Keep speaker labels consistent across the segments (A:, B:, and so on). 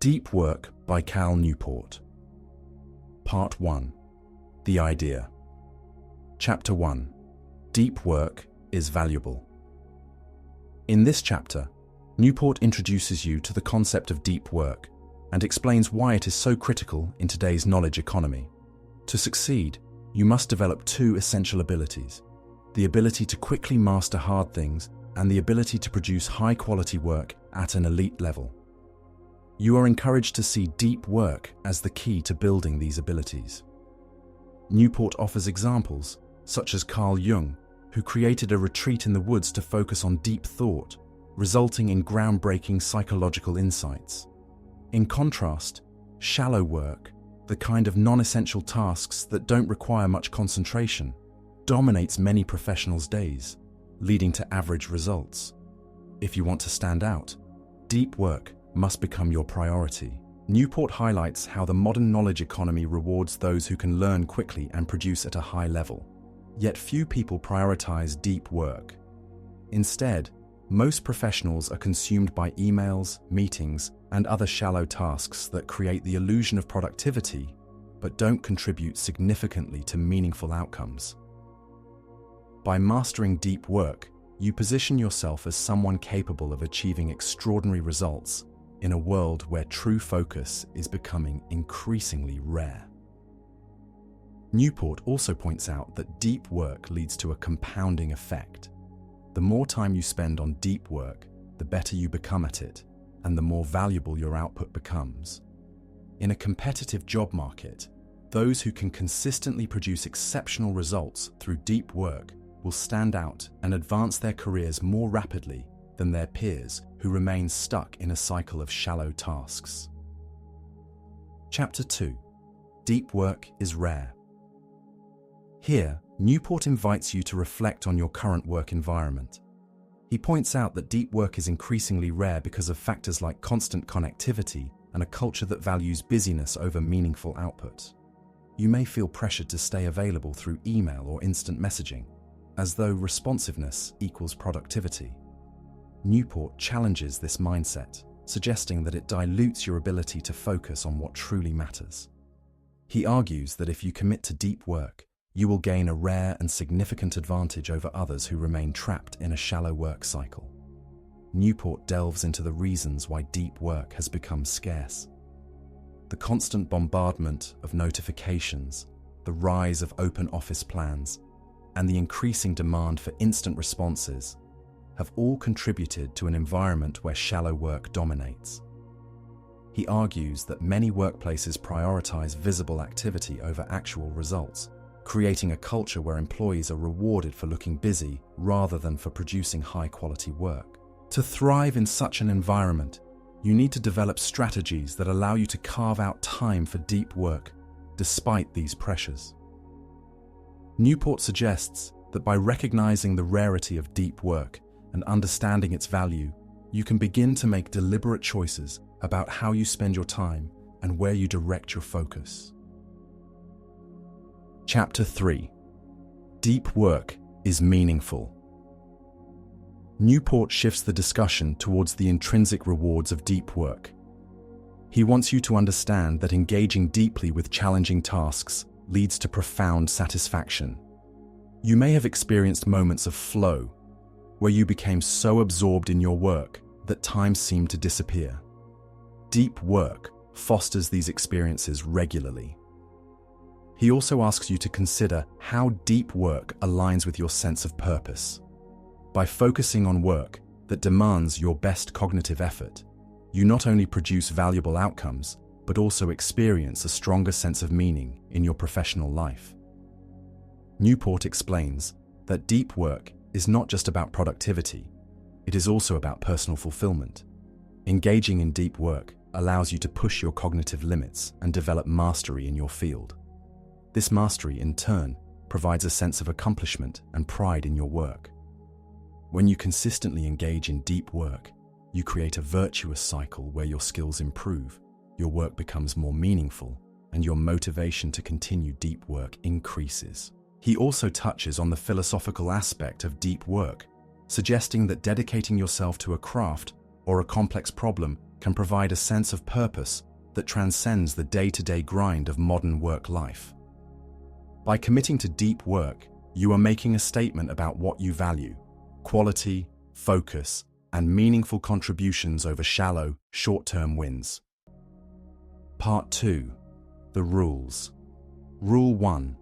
A: Deep Work by Cal Newport. Part 1. The Idea. Chapter 1. Deep Work is Valuable. In this chapter, Newport introduces you to the concept of deep work and explains why it is so critical in today's knowledge economy. To succeed, you must develop two essential abilities: the ability to quickly master hard things and the ability to produce high-quality work at an elite level. You are encouraged to see deep work as the key to building these abilities. Newport offers examples, such as Carl Jung, who created a retreat in the woods to focus on deep thought, resulting in groundbreaking psychological insights. In contrast, shallow work, the kind of non-essential tasks that don't require much concentration, dominates many professionals' days, leading to average results. If you want to stand out, deep work must become your priority. Newport highlights how the modern knowledge economy rewards those who can learn quickly and produce at a high level. Yet few people prioritize deep work. Instead, most professionals are consumed by emails, meetings, and other shallow tasks that create the illusion of productivity, but don't contribute significantly to meaningful outcomes. By mastering deep work, you position yourself as someone capable of achieving extraordinary results in a world where true focus is becoming increasingly rare. Newport also points out that deep work leads to a compounding effect. The more time you spend on deep work, the better you become at it, and the more valuable your output becomes. In a competitive job market, those who can consistently produce exceptional results through deep work will stand out and advance their careers more rapidly than their peers who remain stuck in a cycle of shallow tasks. Chapter 2. Deep Work is Rare. Here, Newport invites you to reflect on your current work environment. He points out that deep work is increasingly rare because of factors like constant connectivity and a culture that values busyness over meaningful output. You may feel pressured to stay available through email or instant messaging, as though responsiveness equals productivity. Newport challenges this mindset, suggesting that it dilutes your ability to focus on what truly matters. He argues that if you commit to deep work, you will gain a rare and significant advantage over others who remain trapped in a shallow work cycle. Newport delves into the reasons why deep work has become scarce. The constant bombardment of notifications, the rise of open office plans, and the increasing demand for instant responses have all contributed to an environment where shallow work dominates. He argues that many workplaces prioritize visible activity over actual results, creating a culture where employees are rewarded for looking busy rather than for producing high-quality work. To thrive in such an environment, you need to develop strategies that allow you to carve out time for deep work despite these pressures. Newport suggests that by recognizing the rarity of deep work and understanding its value, you can begin to make deliberate choices about how you spend your time and where you direct your focus. Chapter 3. Deep Work is Meaningful. Newport shifts the discussion towards the intrinsic rewards of deep work. He wants you to understand that engaging deeply with challenging tasks leads to profound satisfaction. You may have experienced moments of flow, where you became so absorbed in your work that time seemed to disappear. Deep work fosters these experiences regularly. He also asks you to consider how deep work aligns with your sense of purpose. By focusing on work that demands your best cognitive effort, you not only produce valuable outcomes, but also experience a stronger sense of meaning in your professional life. Newport explains that deep work is not just about productivity, it is also about personal fulfillment. Engaging in deep work allows you to push your cognitive limits and develop mastery in your field. This mastery, in turn, provides a sense of accomplishment and pride in your work. When you consistently engage in deep work, you create a virtuous cycle where your skills improve, your work becomes more meaningful, and your motivation to continue deep work increases. He also touches on the philosophical aspect of deep work, suggesting that dedicating yourself to a craft or a complex problem can provide a sense of purpose that transcends the day-to-day grind of modern work life. By committing to deep work, you are making a statement about what you value: quality, focus, and meaningful contributions over shallow, short-term wins. Part 2. The rules. Rule 1.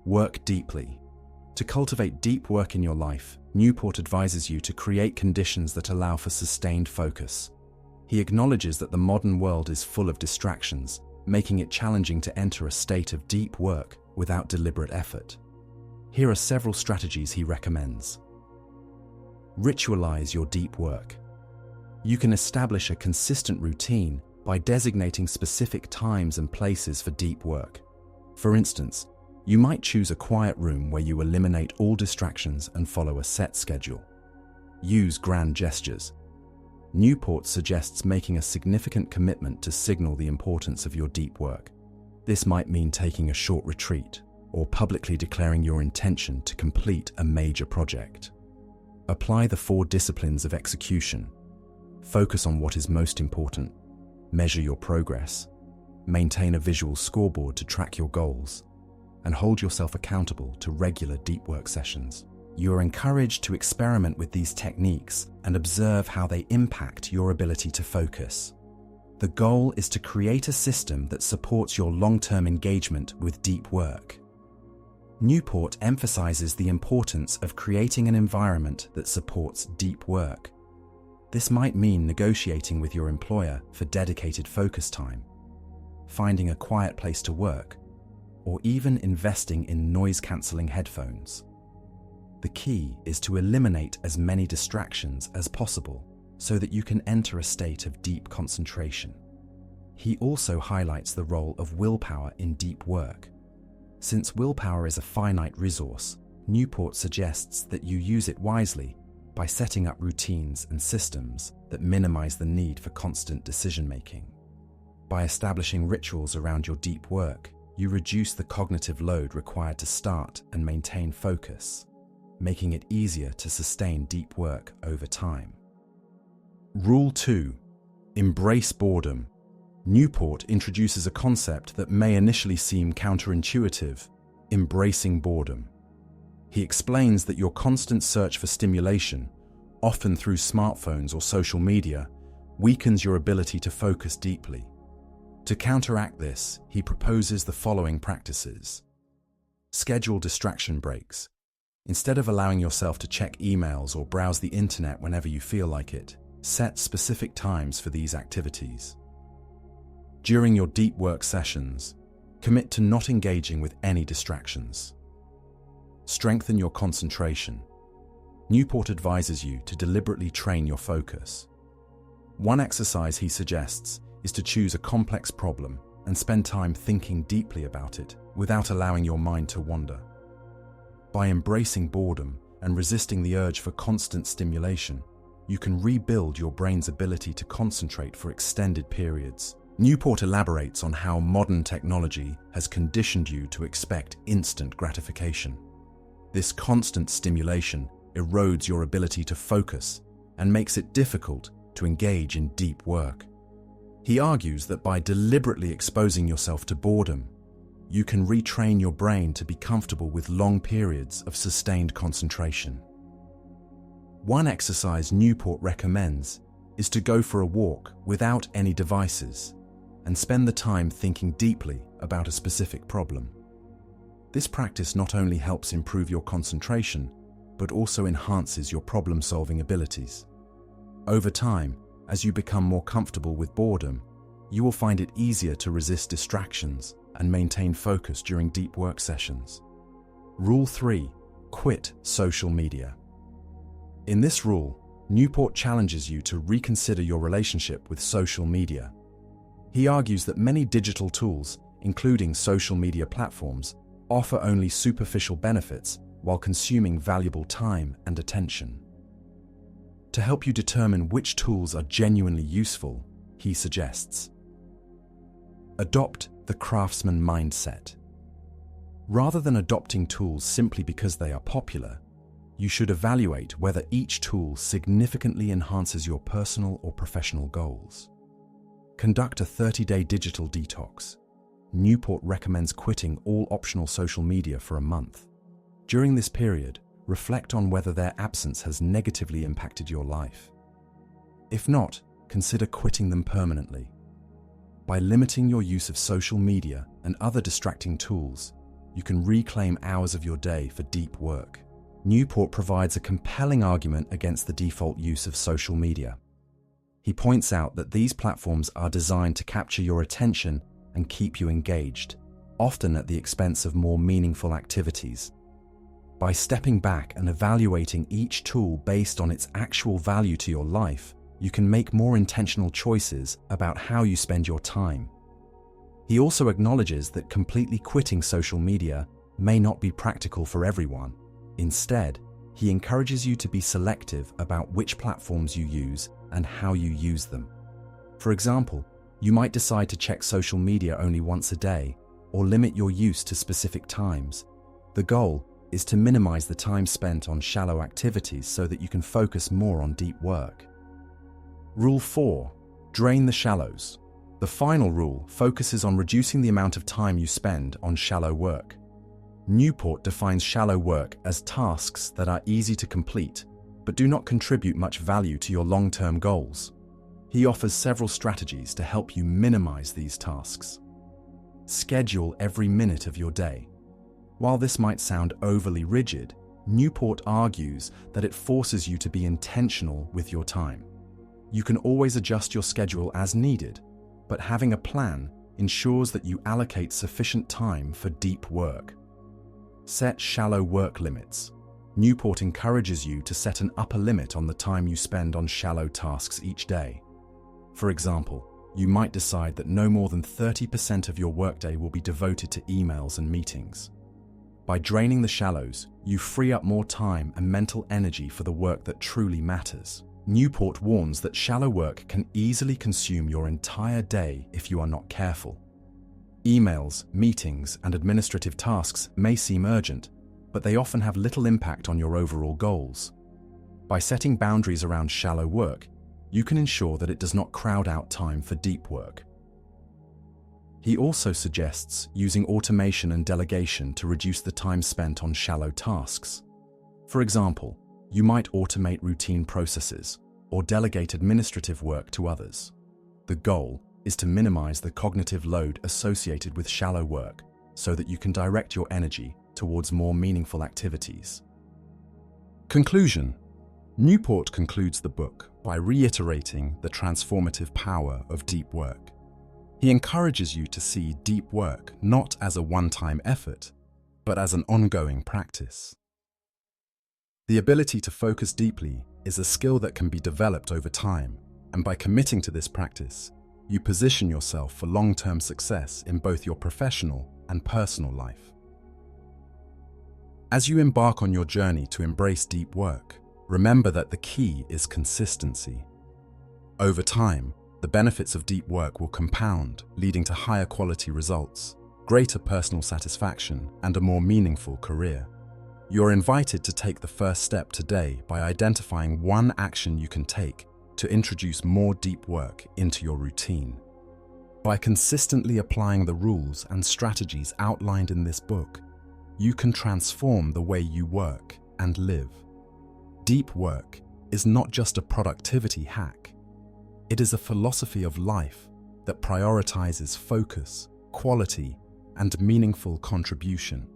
A: Work deeply. To cultivate deep work in your life, Newport advises you to create conditions that allow for sustained focus. He acknowledges that the modern world is full of distractions, making it challenging to enter a state of deep work without deliberate effort. Here are several strategies he recommends. Ritualize your deep work. You can establish a consistent routine by designating specific times and places for deep work. For instance, you might choose a quiet room where you eliminate all distractions and follow a set schedule. Use grand gestures. Newport suggests making a significant commitment to signal the importance of your deep work. This might mean taking a short retreat or publicly declaring your intention to complete a major project. Apply the 4 disciplines of execution. Focus on what is most important. Measure your progress. Maintain a visual scoreboard to track your goals. And hold yourself accountable to regular deep work sessions. You are encouraged to experiment with these techniques and observe how they impact your ability to focus. The goal is to create a system that supports your long-term engagement with deep work. Newport emphasizes the importance of creating an environment that supports deep work. This might mean negotiating with your employer for dedicated focus time, finding a quiet place to work, or even investing in noise-cancelling headphones. The key is to eliminate as many distractions as possible so that you can enter a state of deep concentration. He also highlights the role of willpower in deep work. Since willpower is a finite resource, Newport suggests that you use it wisely by setting up routines and systems that minimize the need for constant decision-making. By establishing rituals around your deep work, you reduce the cognitive load required to start and maintain focus, making it easier to sustain deep work over time. Rule 2. Embrace boredom. Newport introduces a concept that may initially seem counterintuitive: embracing boredom. He explains that your constant search for stimulation, often through smartphones or social media, weakens your ability to focus deeply. To counteract this, he proposes the following practices. Schedule distraction breaks. Instead of allowing yourself to check emails or browse the internet whenever you feel like it, set specific times for these activities. During your deep work sessions, commit to not engaging with any distractions. Strengthen your concentration. Newport advises you to deliberately train your focus. One exercise he suggests is to choose a complex problem and spend time thinking deeply about it without allowing your mind to wander. By embracing boredom and resisting the urge for constant stimulation, you can rebuild your brain's ability to concentrate for extended periods. Newport elaborates on how modern technology has conditioned you to expect instant gratification. This constant stimulation erodes your ability to focus and makes it difficult to engage in deep work. He argues that by deliberately exposing yourself to boredom, you can retrain your brain to be comfortable with long periods of sustained concentration. One exercise Newport recommends is to go for a walk without any devices and spend the time thinking deeply about a specific problem. This practice not only helps improve your concentration, but also enhances your problem-solving abilities. Over time, as you become more comfortable with boredom, you will find it easier to resist distractions and maintain focus during deep work sessions. Rule 3. Quit social media. In this rule, Newport challenges you to reconsider your relationship with social media. He argues that many digital tools, including social media platforms, offer only superficial benefits while consuming valuable time and attention. To help you determine which tools are genuinely useful, he suggests: adopt the craftsman mindset. Rather than adopting tools simply because they are popular, you should evaluate whether each tool significantly enhances your personal or professional goals. Conduct a 30-day digital detox. Newport recommends quitting all optional social media for a month. During this period, reflect on whether their absence has negatively impacted your life. If not, consider quitting them permanently. By limiting your use of social media and other distracting tools, you can reclaim hours of your day for deep work. Newport provides a compelling argument against the default use of social media. He points out that these platforms are designed to capture your attention and keep you engaged, often at the expense of more meaningful activities. By stepping back and evaluating each tool based on its actual value to your life, you can make more intentional choices about how you spend your time. He also acknowledges that completely quitting social media may not be practical for everyone. Instead, he encourages you to be selective about which platforms you use and how you use them. For example, you might decide to check social media only once a day or limit your use to specific times. The goal is to minimize the time spent on shallow activities so that you can focus more on deep work. Rule 4. Drain the shallows. The final rule focuses on reducing the amount of time you spend on shallow work. Newport defines shallow work as tasks that are easy to complete, but do not contribute much value to your long-term goals. He offers several strategies to help you minimize these tasks. Schedule every minute of your day. While this might sound overly rigid, Newport argues that it forces you to be intentional with your time. You can always adjust your schedule as needed, but having a plan ensures that you allocate sufficient time for deep work. Set shallow work limits. Newport encourages you to set an upper limit on the time you spend on shallow tasks each day. For example, you might decide that no more than 30% of your workday will be devoted to emails and meetings. By draining the shallows, you free up more time and mental energy for the work that truly matters. Newport warns that shallow work can easily consume your entire day if you are not careful. Emails, meetings, and administrative tasks may seem urgent, but they often have little impact on your overall goals. By setting boundaries around shallow work, you can ensure that it does not crowd out time for deep work. He also suggests using automation and delegation to reduce the time spent on shallow tasks. For example, you might automate routine processes or delegate administrative work to others. The goal is to minimize the cognitive load associated with shallow work so that you can direct your energy towards more meaningful activities. Conclusion. Newport concludes the book by reiterating the transformative power of deep work. He encourages you to see deep work not as a one-time effort, but as an ongoing practice. The ability to focus deeply is a skill that can be developed over time, and by committing to this practice, you position yourself for long-term success in both your professional and personal life. As you embark on your journey to embrace deep work, remember that the key is consistency. Over time, the benefits of deep work will compound, leading to higher quality results, greater personal satisfaction, and a more meaningful career. You're invited to take the first step today by identifying one action you can take to introduce more deep work into your routine. By consistently applying the rules and strategies outlined in this book, you can transform the way you work and live. Deep work is not just a productivity hack. It is a philosophy of life that prioritizes focus, quality, and meaningful contribution.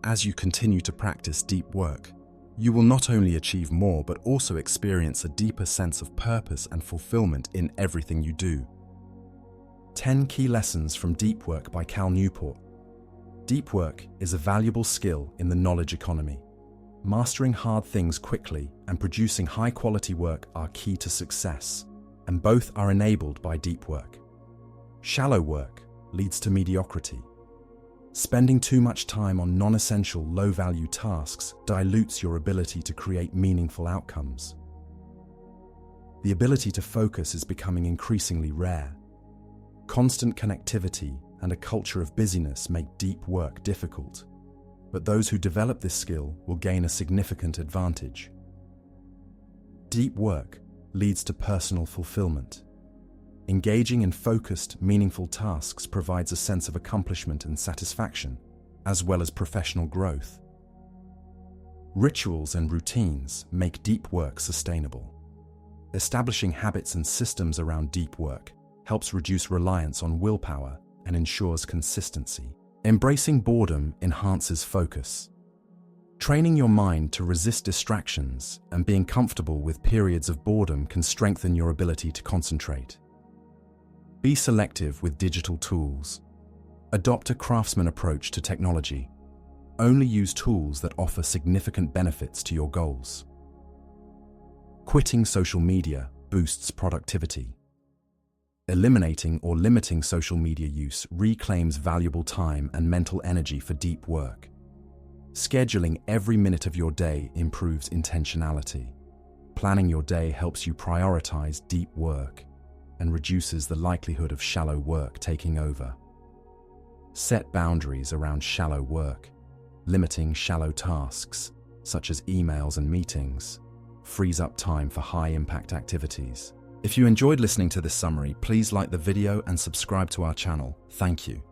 A: As you continue to practice deep work, you will not only achieve more but also experience a deeper sense of purpose and fulfillment in everything you do. 10 Key Lessons from Deep Work by Cal Newport. Deep work is a valuable skill in the knowledge economy. Mastering hard things quickly and producing high-quality work are key to success, and both are enabled by deep work. Shallow work leads to mediocrity. Spending too much time on non-essential, low-value tasks dilutes your ability to create meaningful outcomes. The ability to focus is becoming increasingly rare. Constant connectivity and a culture of busyness make deep work difficult, but those who develop this skill will gain a significant advantage. Deep work leads to personal fulfillment. Engaging in focused, meaningful tasks provides a sense of accomplishment and satisfaction, as well as professional growth. Rituals and routines make deep work sustainable. Establishing habits and systems around deep work helps reduce reliance on willpower and ensures consistency. Embracing boredom enhances focus. Training your mind to resist distractions and being comfortable with periods of boredom can strengthen your ability to concentrate. Be selective with digital tools. Adopt a craftsman approach to technology. Only use tools that offer significant benefits to your goals. Quitting social media boosts productivity. Eliminating or limiting social media use reclaims valuable time and mental energy for deep work. Scheduling every minute of your day improves intentionality. Planning your day helps you prioritize deep work and reduces the likelihood of shallow work taking over. Set boundaries around shallow work. Limiting shallow tasks, such as emails and meetings, frees up time for high-impact activities. If you enjoyed listening to this summary, please like the video and subscribe to our channel. Thank you.